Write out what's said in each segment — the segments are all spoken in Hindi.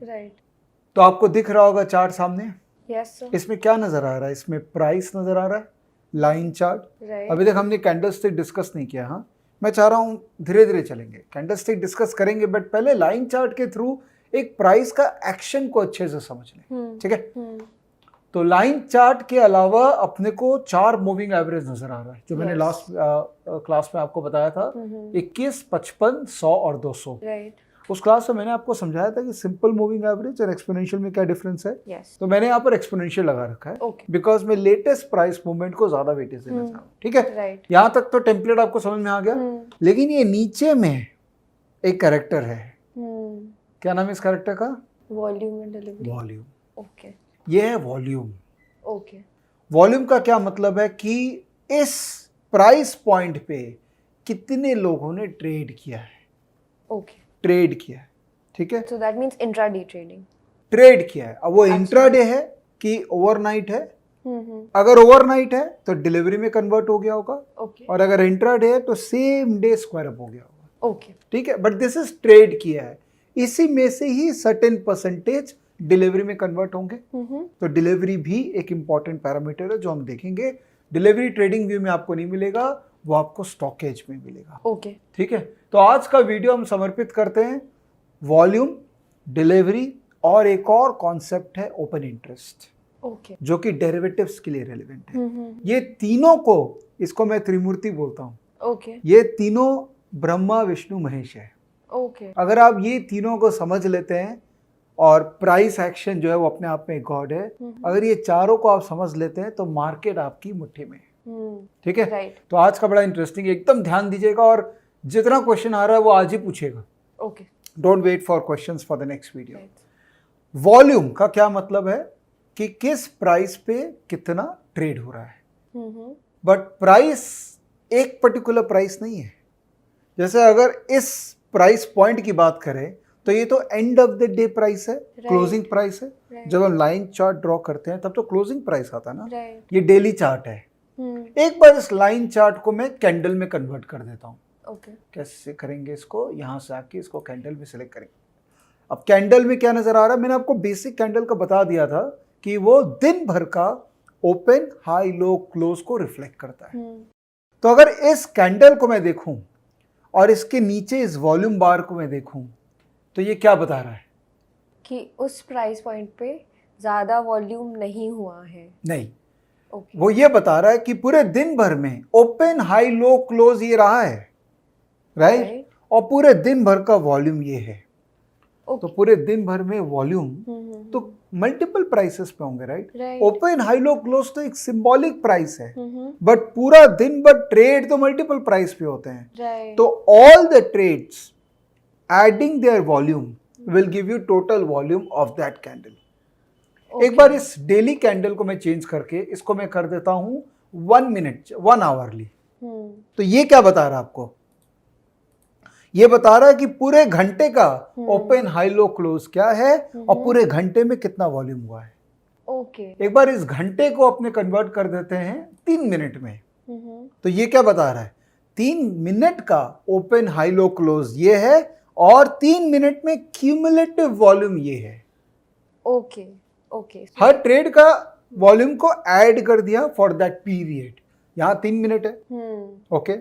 राइट। तो आपको दिख रहा होगा चार्ट सामने, यस सर। इसमें क्या नजर आ रहा है? इसमें प्राइस नजर आ रहा है, लाइन चार्ट। राइट। अभी तक हमने कैंडलस्टिक डिस्कस नहीं किया। हाँ, मैं चाह रहा हूँ धीरे धीरे चलेंगे, कैंडलस्टिक डिस्कस करेंगे, बट पहले लाइन चार्ट के थ्रू एक प्राइस का एक्शन को अच्छे से समझ लें, ठीक है? तो लाइन चार्ट के अलावा अपने को 4 मूविंग एवरेज नजर आ रहा है, जो मैंने लास्ट क्लास में आपको बताया था, 21, 55, 100 और 200। राइट। उस क्लास में मैंने आपको समझाया था कि सिंपल मूविंग एवरेज और एक्सपोनेंशियल में क्या डिफरेंस है। यस। तो मैंने यहाँ पर एक्सपोनेंशियल लगा रखा है, ओके। बिकॉज मैं लेटेस्ट प्राइस मूवमेंट को ज्यादा वेटेज देना चाह रहा हूँ, ठीक है? राइट। यहाँ तक तो टेम्पलेट आपको समझ में आ गया, लेकिन ये नीचे में एक कैरेक्टर है, क्या नाम है इस कैरेक्टर का? Volume and delivery. Volume. Okay. ये है वॉल्यूम। ओके। वॉल्यूम का क्या मतलब है कि इस प्राइस पॉइंट पे कितने लोगों ने ट्रेड किया है। ओके। ट्रेड किया है, ठीक है? So that means intraday trading. Trade किया है। अब वो इंट्राडे है कि ओवरनाइट है? अगर ओवरनाइट है तो डिलीवरी में कन्वर्ट हो गया होगा, ओके। और अगर इंट्राडे है तो सेम डे स्क्वायर अप हो गया होगा। ओके। ठीक है, बट दिस इज ट्रेड किया है, इसी में से ही सर्टेन परसेंटेज डिलीवरी में कन्वर्ट होंगे। तो डिलीवरी भी एक इंपॉर्टेंट पैरामीटर है जो हम देखेंगे। डिलीवरी ट्रेडिंग व्यू में आपको नहीं मिलेगा, वो आपको स्टॉकेज में मिलेगा। ओके। ठीक है, तो आज का वीडियो हम समर्पित करते हैं वॉल्यूम, डिलीवरी और एक और कॉन्सेप्ट है ओपन इंटरेस्ट, ओके। जो कि डेरिवेटिव्स के लिए रेलेवेंट है। ये तीनों को, इसको मैं त्रिमूर्ति बोलता हूँ, ओके। ये तीनों ब्रह्मा विष्णु महेश है। ओके। अगर आप ये तीनों को समझ लेते हैं, और प्राइस एक्शन जो है वो अपने आप में एक गॉड है, अगर ये चारों को आप समझ लेते हैं तो मार्केट आपकी मुट्ठी में है। ठीक है? राइट। तो आज का बड़ा इंटरेस्टिंग, एकदम ध्यान दीजिएगा, और जितना क्वेश्चन आ रहा है वो आज ही पूछेगा। Okay. Don't wait for questions for the next video. Volume का क्या मतलब है कि किस प्राइस पे कितना ट्रेड हो रहा है, बट प्राइस एक पर्टिकुलर प्राइस नहीं है। जैसे अगर इस प्राइस पॉइंट की बात करें तो ये तो end of the day price है, क्लोजिंग प्राइस है। जब हम लाइन चार्ट ड्रॉ करते हैं तब तो क्लोजिंग प्राइस आता है ना। ये डेली चार्ट है। एक बार इस लाइन चार्ट को मैं कैंडल में कन्वर्ट कर देता हूँ। ओके। कैसे करेंगे इसको? यहाँ से आके इसको कैंडल में सिलेक्ट करेंगे। अब कैंडल में क्या नजर आ रहा है? मैंने आपको बेसिक कैंडल का बता दिया था कि वो दिन भर का ओपन, हाई, लो, क्लोज को रिफ्लेक्ट करता है। तो अगर इस कैंडल को मैं देखूं और इसके नीचे इस वॉल्यूम बार को मैं देखूं, तो ये क्या बता रहा है? कि उस प्राइस पॉइंट पे ज्यादा वॉल्यूम नहीं हुआ है। नहीं, ओके। वो ये बता रहा है कि पूरे दिन भर में ओपन, हाई, लो, क्लोज ये रहा है, राइट? और पूरे दिन भर का वॉल्यूम ये है। तो पूरे दिन भर में वॉल्यूम तो मल्टीपल प्राइसेस पे होंगे, right? Open, high, low, close तो एक सिंबॉलिक प्राइस है, बट पूरा दिन भर ट्रेड तो मल्टीपल प्राइस पे होते हैं। तो all the trades adding their volume will give you total volume of that candle. एक बार इस डेली कैंडल को मैं चेंज करके इसको मैं कर देता हूं 1 मिनट, 1 आवरली। तो ये क्या बता रहा है आपको? ये बता रहा है कि पूरे घंटे का ओपन, हाई, लो, क्लोज क्या है, और पूरे घंटे में कितना वॉल्यूम हुआ है। ओके। एक बार इस घंटे को अपने कन्वर्ट कर देते हैं 3 मिनट में। तो ये क्या बता रहा है? 3 मिनट का ओपन, हाई, लो, क्लोज ये है, और 3 मिनट में क्यूमुलेटिव वॉल्यूम ये है। ओके। ओके। हर ट्रेड का वॉल्यूम को ऐड कर दिया फॉर दैट पीरियड। यहां 3 मिनट है, ओके।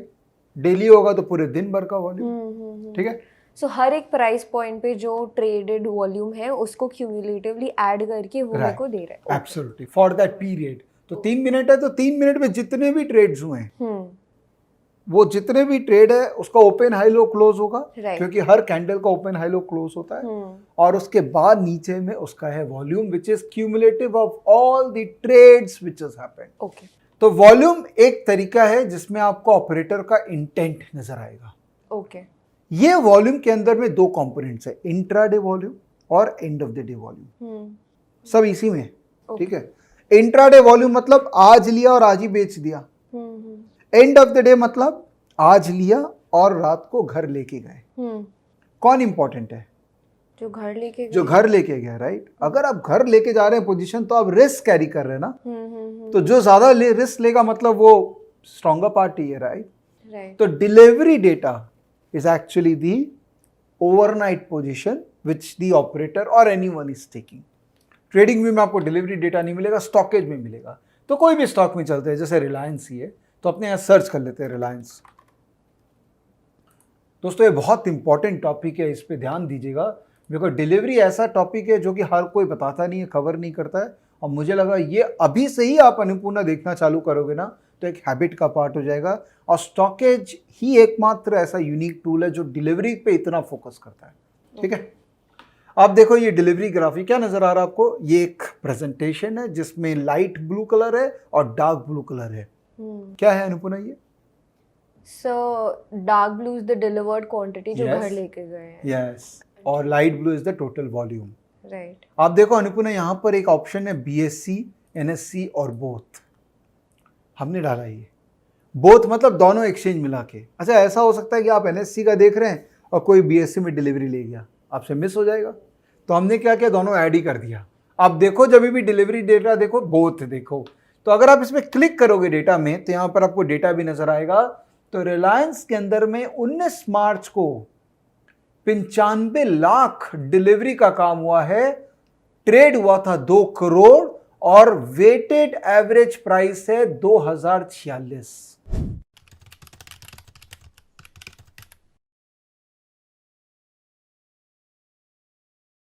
डेली होगा तो पूरे दिन भर का वॉल्यूम, ठीक है? सो हर एक प्राइस पॉइंट पे जो ट्रेडेड वॉल्यूम है उसको क्यूमुलेटिवली ऐड करके वो मेरे को दे रहा है। Absolutely, for that period. तो 3 मिनट है, तो 3 मिनट में जितने भी ट्रेड्स हुए हैं, वो जितने भी ट्रेड है उसका ओपन, हाई, लो, क्लोज होगा, क्योंकि हर कैंडल का ओपन, हाई, लो, क्लोज होता है। और उसके बाद नीचे में उसका है volume, which is cumulative of all the trades which has happened. Okay. तो वॉल्यूम एक तरीका है जिसमें आपको ऑपरेटर का इंटेंट नजर आएगा। ओके। ये वॉल्यूम के अंदर में 2 कंपोनेंट्स है, इंट्राडे वॉल्यूम और end of the day volume, सब इसी में, ठीक है? इंट्राडे वॉल्यूम मतलब आज लिया और आज ही बेच दिया। एंड ऑफ द डे मतलब आज लिया और रात को घर लेके गए। कौन इंपॉर्टेंट है? जो घर लेके गया, राइट? अगर आप घर लेके जा रहे हैं पोजीशन, तो आप रिस्क कैरी कर रहे हैं ना। तो जो ज्यादा रिस्क लेगा मतलब वो स्ट्रॉन्गर पार्टी है, राइट? तो delivery data is actually the overnight position which the operator और anyone is taking. Trading view में आपको डिलीवरी डेटा नहीं मिलेगा, स्टॉकेज में मिलेगा। तो कोई भी स्टॉक में चलते हैं, जैसे रिलायंस ही है, तो अपने यहाँ सर्च कर लेते हैं रिलायंस। दोस्तों ये बहुत इंपॉर्टेंट टॉपिक है, इस पे ध्यान दीजिएगा, बिकॉज डिलीवरी ऐसा टॉपिक है जो कि हर कोई बताता नहीं है, कवर नहीं करता है। और मुझे लगा ये अभी से ही आप अन्नपूर्णा देखना चालू करोगे ना तो एक हैबिट का पार्ट हो जाएगा। और स्टॉकेज ही एकमात्र ऐसा यूनिक टूल है जो डिलीवरी पे इतना फोकस करता है। ठीक है, आप देखो ये डिलीवरी ग्राफिक क्या नजर आ रहा है आपको? ये एक प्रेजेंटेशन है जिसमें लाइट ब्लू कलर है और डार्क ब्लू कलर है। क्या है अनुपूर्णा ये? So dark blue is the delivered quantity जो घर लेके गए हैं। यस, और light blue is the total volume. Right. आप देखो अनुपूर्णा यहाँ पर एक ऑप्शन है BSC, NSC और बोथ। हमने डाला ये बोथ, मतलब दोनों एक्सचेंज मिला के। अच्छा, ऐसा हो सकता है कि आप NSC का देख रहे हैं और कोई BSC में डिलीवरी ले गया, आपसे मिस हो जाएगा। तो हमने क्या किया, दोनों ऐड ही कर दिया। आप देखो जब भी डिलीवरी डेटा देखो, बोथ देखो। तो अगर आप इसमें क्लिक करोगे डेटा में, तो यहाँ पर आपको डेटा भी नजर आएगा। तो रिलायंस के अंदर में 19 मार्च को 95 लाख डिलीवरी का काम हुआ है। ट्रेड हुआ था 2 करोड़ और वेटेड एवरेज प्राइस है 2046।